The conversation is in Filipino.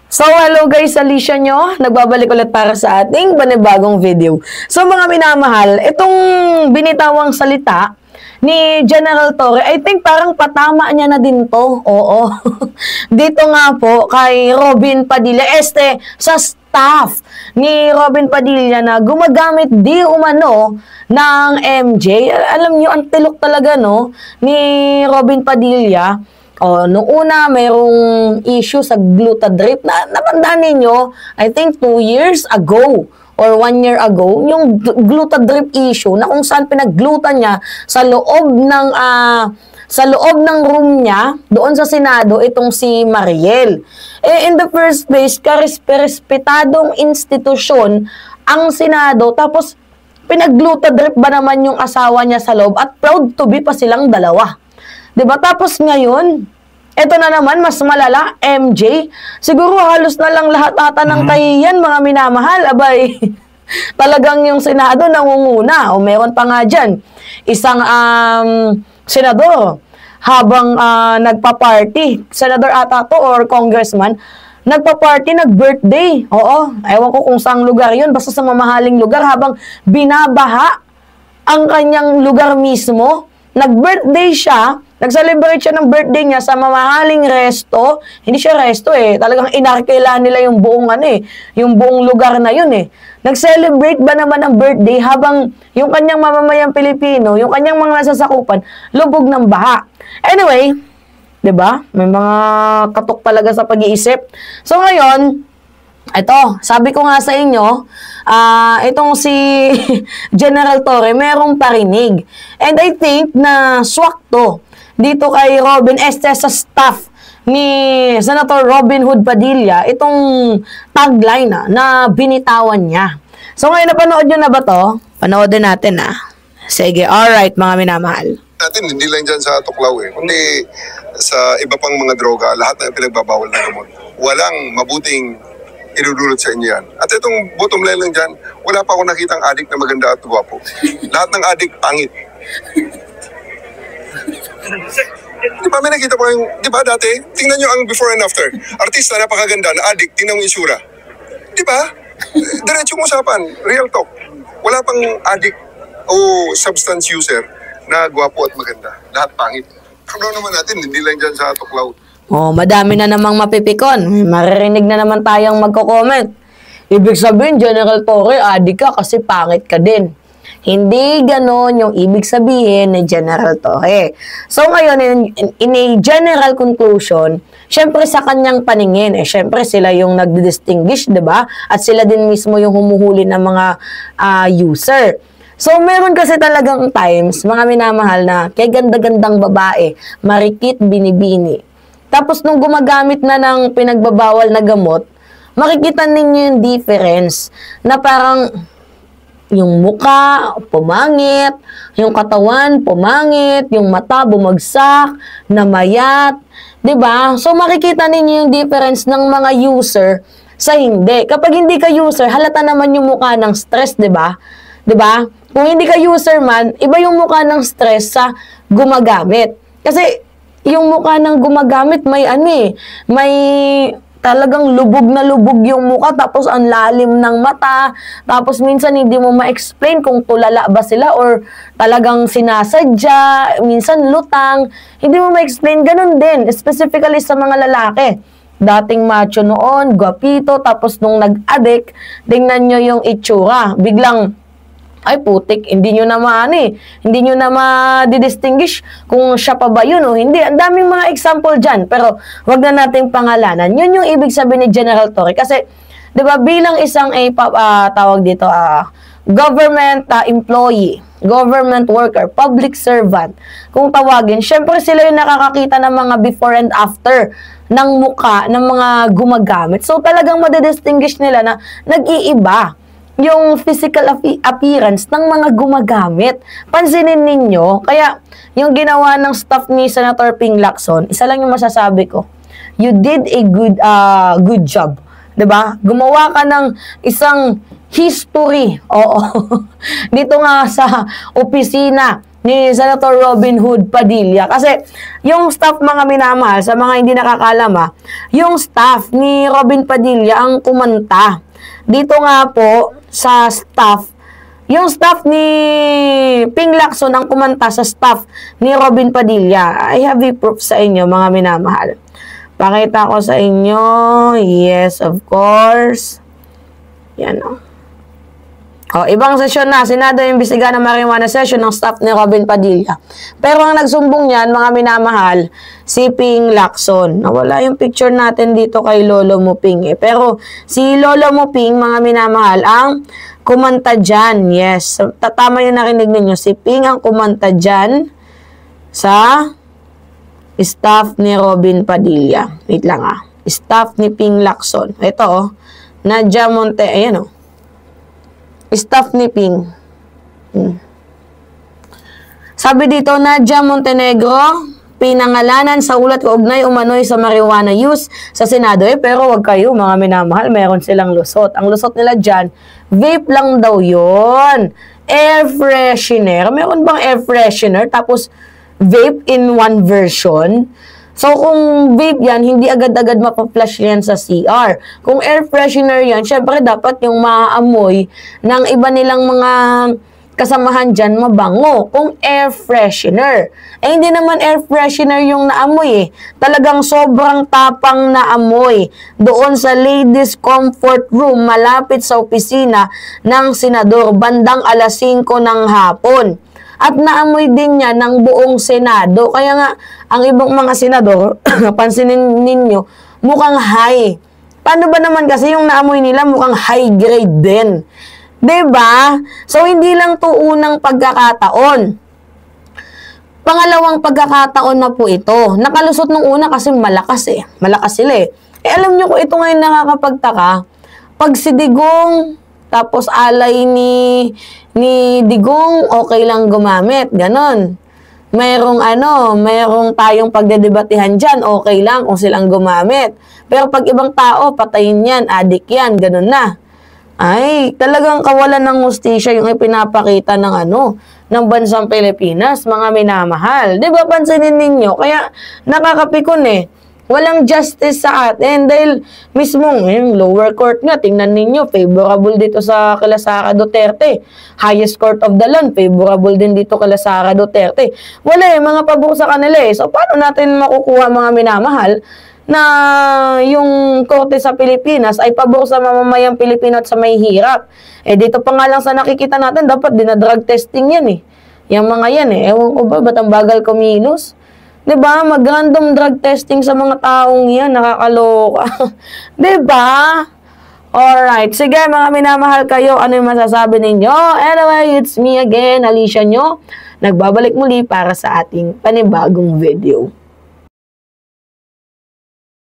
So, hello guys, Alicia nyo. Nagbabalik ulit para sa ating panibagong video. So, mga minamahal, itong binitawang salita ni General Torre, I think parang patama niya na din to. Oo. Dito nga po kay Robin Padilla, sa staff ni Robin Padilla na gumagamit di umano ng MJ. Alam nyo, ang tilok talaga, no, ni Robin Padilla. Nung una, mayroong issue sa Glutadrip na napandaan ninyo, I think 2 years ago or 1 year ago, yung Glutadrip issue na kung saan pinaglutan niya sa loob ng room niya, doon sa Senado, itong si Mariel. In the first place, respetadong institusyon ang Senado, tapos pinagglutadrip ba naman yung asawa niya sa loob at proud to be pa silang dalawa. Diba? Tapos ngayon, eto na naman, mas malala, MJ. Siguro halos na lang lahat ata ng kahiyan, mga minamahal. Abay, talagang yung Senado nangunguna. O meron pa nga dyan, isang senador, habang nagpa-party, senador ata to or congressman, nagpa-party, nag-birthday. Oo, ewan ko kung saang lugar yun, basta sa mamahaling lugar, habang binabaha ang kanyang lugar mismo. Nag-birthday siya, nag-celebrate siya ng birthday niya sa mamahaling resto. Hindi siya resto talagang inarkila nila yung buong yung buong lugar na yun Nag-celebrate ba naman ang birthday habang yung kanyang mamamayang Pilipino, yung kanyang mga nasasakupan, lubog ng baha. Anyway, 'di ba? May mga katok talaga sa pag-iisip. So ngayon, ito, sabi ko nga sa inyo, itong si General Torre, merong parinig. And I think na swak to dito kay Robin sa staff ni Senator Robin Hood Padilla, itong tagline na binitawan niya. So ngayon, napanood nyo na ba to? Panoodin natin Sige, alright mga minamahal. Natin, hindi lang dyan sa tuklaw kundi sa iba pang mga droga, lahat na pinagbabawal na gamot. Walang mabuting idudulot sa inyo yan. At itong bottom line lang dyan, wala pa ako nakitang adik na maganda at gwapo. Lahat ng adik, pangit. Di ba may nakita po yung, di ba dati, tingnan nyo ang before and after. Artista, napakaganda, na adik, tingnan mo yung isura. Di ba? Diretsong usapan, real talk. Wala pang adik o substance user na gwapo at maganda. Lahat pangit. Kano naman natin, hindi lang dyan sa tuklaw. Madami na namang mapipikon. Maririnig na naman tayong magko-comment. Ibig sabihin, General Torre, adik ka kasi pangit ka din. Hindi ganon yung ibig sabihin ni General Torre. So ngayon, in a general conclusion, syempre sa kanyang paningin, syempre sila yung nagdi-distinguish, diba? At sila din mismo yung humuhuli ng mga user. So, meron kasi talagang times, mga minamahal na kay ganda-gandang babae, marikit, binibini. Tapos, nung gumagamit na ng pinagbabawal na gamot, makikita ninyo yung difference na parang yung muka, pumangit, yung katawan, pumangit, yung mata, bumagsak, namayat, diba? So, makikita ninyo yung difference ng mga user sa hindi. Kapag hindi ka user, halata naman yung mukha ng stress, diba? Diba? Kung hindi ka user man, iba yung mukha ng stress sa gumagamit. Kasi, yung mukha ng gumagamit, may talagang lubog na lubog yung mukha, tapos ang lalim ng mata, tapos minsan hindi mo ma-explain kung tulala ba sila or talagang sinasadya, minsan lutang, hindi mo ma-explain, ganun din, specifically sa mga lalaki. Dating macho noon, guwapito, tapos nung nag-addict, tingnan nyo yung itsura, biglang, ay putik, hindi nyo na hindi nyo na ma-distinguish kung siya pa ba yun o hindi. Ang daming mga example dyan, pero wag na nating pangalanan. Yun yung ibig sabihin ni General Torre. Kasi, di ba, bilang isang tawag dito, government employee, government worker, public servant, kung tawagin, syempre sila yung nakakakita ng mga before and after ng muka ng mga gumagamit. So, talagang madidistinguish nila na nag-iiba yung physical appearance ng mga gumagamit. Pansinin ninyo, kaya yung ginawa ng staff ni Senator Ping Lacson, isa lang yung masasabi ko, you did a good job. 'Di ba? Gumawa ka ng isang history. Oo. Dito nga sa opisina ni Senator Robin Hood Padilla. Kasi yung staff, mga minamahal, sa mga hindi nakakalam, yung staff ni Robin Padilla ang kumanta. Dito nga po sa staff, yung staff ni Ping Lacson ang kumanta sa staff ni Robin Padilla. I have a proof sa inyo, mga minamahal. Pakita ko sa inyo. Yes, of course. Yan o. Ibang sesyon na. Senado imbestiga ng marijuana session ng staff ni Robin Padilla. Pero ang nagsumbong niyan, mga minamahal, si Ping Lacson. Nawala yung picture natin dito kay Lolo Muping. Pero si Lolo Muping, mga minamahal, ang kumanta dyan. Yes. Tatama yung narinig ninyo. Si Ping ang kumanta dyan sa staff ni Robin Padilla. Wait lang Staff ni Ping Lacson. Ito Nadia Monte. Ayan staff ni Ping. Sabi dito, Nadia Montenegro, pinangalanan sa ulat kaugnay umano'y sa marijuana use sa Senado. Pero wag kayo, mga minamahal, meron silang lusot. Ang lusot nila dyan, vape lang daw yon. Air freshener. Meron bang air freshener? Tapos, vape in one version? So, kung vape yan, hindi agad-agad mapaflash yan sa CR. Kung air freshener yan, syempre dapat yung maaamoy ng iba nilang mga kasamahan dyan mabango. Kung air freshener. Hindi naman air freshener yung naamoy Talagang sobrang tapang na amoy doon sa ladies comfort room malapit sa opisina ng senador bandang alas 5 ng hapon. At naamoy din niya ng buong Senado. Kaya nga, ang ibang mga senador, pansinin ninyo, mukhang high. Paano ba naman kasi yung naamoy nila mukhang high grade din? Diba? So, hindi lang to unang pagkakataon. Pangalawang pagkakataon na po ito. Nakalusot nung una kasi malakas Malakas sila alam nyo kung ito ngayon nakakapagtaka, pag si Digong, tapos alay ni Digong, okay lang gumamit. Ganon. Mayroong tayong pagdedebatihan dyan, okay lang kung silang gumamit. Pero pag ibang tao, patayin yan, adik yan, ganon na. Ay, talagang kawalan ng hustisya yung ipinapakita ng bansang Pilipinas, mga minamahal. Di ba, pansinin ninyo? Kaya nakakapikon Walang justice sa atin dahil mismong yung lower court nga, tingnan ninyo, favorable dito sa kila Sara Duterte. Highest court of the land, favorable din dito kila Sara Duterte. Wala mga pabor sa kanila So, paano natin makukuha, mga minamahal, na yung korte sa Pilipinas ay pabor sa mamamayang Pilipino at sa may hirap? Dito pa nga lang sa nakikita natin, dapat dinadrug testing yan Yung mga yan Ewan ko ba, ba't ang bagal kumilos? Diba? Mag-random drug testing sa mga taong yan. Nakakaloka. Diba? Alright. Sige, mga minamahal kayo. Ano yung masasabi ninyo? Anyway, it's me again, Alicia nyo. Nagbabalik muli para sa ating panibagong video.